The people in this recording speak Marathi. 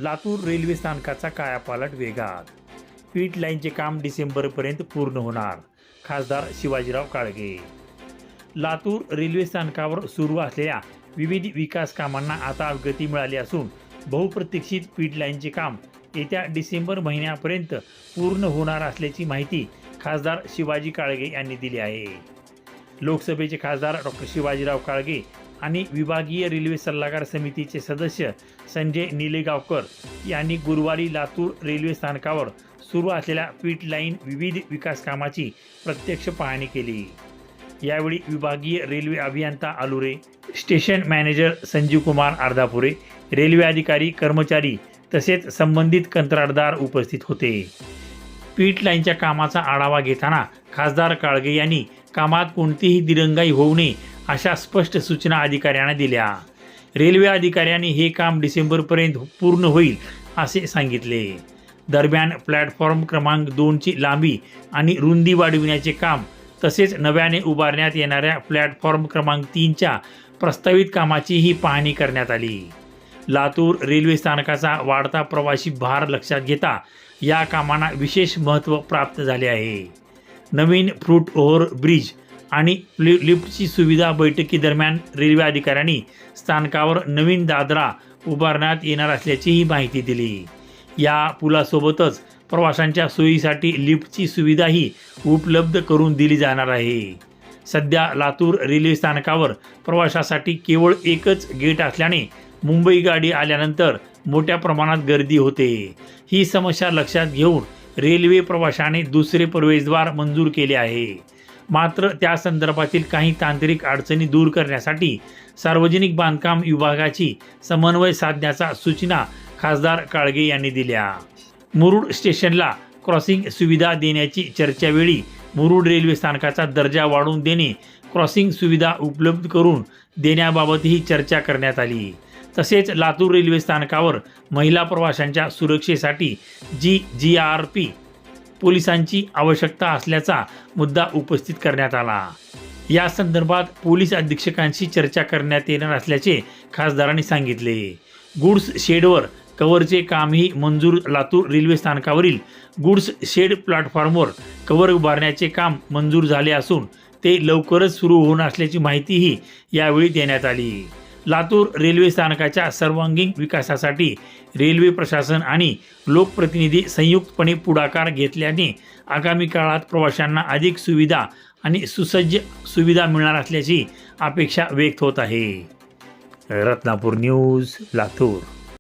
लातूर रेल्वे स्थानकाचा कायापालट वेगात. पीट लाईनचे काम डिसेंबरपर्यंत पूर्ण होणार. खासदार शिवाजीराव काळगे. लातूर रेल्वे स्थानकावर सुरू असलेल्या विविध विकास कामांना आता गती मिळाली असून बहुप्रतीक्षित पीट लाईनचे काम येत्या डिसेंबर महिन्यापर्यंत पूर्ण होणार असल्याची माहिती खासदार शिवाजी काळगे यांनी दिली आहे. लोकसभेचे खासदार डॉक्टर शिवाजीराव काळगे आणि विभागीय रेल्वे सल्लागार समितीचे सदस्य संजय निलेगावकर यांनी गुरुवारी लातूर रेल्वे स्थानकावर सुरू असलेल्या पीट लाईन विविध विकास कामाची प्रत्यक्ष पाहणी केली. यावेळी विभागीय रेल्वे अभियंता Alure, station manager Sanjeev Kumar Ardhapure, railway अधिकारी, कर्मचारी तसेच संबंधित कंत्राटदार उपस्थित होते. पीट लाईनच्या कामाचा आढावा घेताना खासदार काळगे यांनी कामात कोणतीही दिरंगाई होऊ नये अशा स्पष्ट सूचना अधिकाऱ्यांना दिल्या. रेल्वे अधिकाऱ्यांनी हे काम डिसेंबरपर्यंत पूर्ण होईल असे सांगितले. दरम्यान प्लॅटफॉर्म क्रमांक 2ची लांबी आणि रुंदी वाढविण्याचे काम तसेच नव्याने उभारण्यात येणाऱ्या प्लॅटफॉर्म क्रमांक 3च्या प्रस्तावित कामाचीही पाहणी करण्यात आली. लातूर रेल्वे स्थानकाचा वाढता प्रवासी भार लक्षात घेता या कामांना विशेष महत्त्व प्राप्त झाले आहे. नवीन फूट ओव्हर ब्रिज आणि लिफ्टची सुविधा बैठकीदरम्यान रेल्वे अधिकाऱ्यांनी स्थानकावर नवीन दादरा उभारण्यात येणार असल्याचीही माहिती दिली. या पुलासोबतच प्रवाशांच्या सोयीसाठी लिफ्टची सुविधाही उपलब्ध करून दिली जाणार आहे. सध्या लातूर रेल्वे स्थानकावर प्रवाशासाठी केवळ एकच गेट असल्याने मुंबई गाडी आल्यानंतर मोठ्या प्रमाणात गर्दी होते. ही समस्या लक्षात घेऊन रेल्वे प्रवाशाने दुसरे प्रवेशद्वार मंजूर केले आहे. मात्र त्या संदर्भातील काही तांत्रिक अडचणी दूर करण्यासाठी सार्वजनिक बांधकाम विभागाची समन्वय साधण्याच्या सूचना खासदार काळगे यांनी दिल्या. मुरुड स्टेशनला क्रॉसिंग सुविधा देण्याची चर्चेवेळी मुरुड रेल्वे स्थानकाचा दर्जा वाढवून देणे, क्रॉसिंग सुविधा उपलब्ध करून देण्याबाबतही चर्चा करण्यात आली. तसेच लातूर रेल्वे स्थानकावर महिला प्रवाशांच्या सुरक्षेसाठी GRP पोलिसांची आवश्यकता असल्याचा मुद्दा उपस्थित करण्यात आला. या संदर्भात पोलीस अधीक्षकांशी चर्चा करण्यात येणार असल्याचे खासदारांनी सांगितले. गुड्स शेडवर कव्हरचे कामही मंजूर. लातूर रेल्वे स्थानकावरील गुड्स शेड प्लॅटफॉर्मवर कव्हर उभारण्याचे काम मंजूर झाले असून ते लवकरच सुरू होणार असल्याची माहितीही यावेळी देण्यात आली. लातूर रेल्वे स्थानकाच्या सर्वांगीण विकासासाठी रेल्वे प्रशासन आणि लोकप्रतिनिधी संयुक्तपणे पुढाकार घेतल्याने आगामी काळात प्रवाशांना अधिक सुविधा आणि सुसज्ज सुविधा मिळणार असल्याची अपेक्षा व्यक्त होत आहे. रत्नापूर न्यूज, लातूर.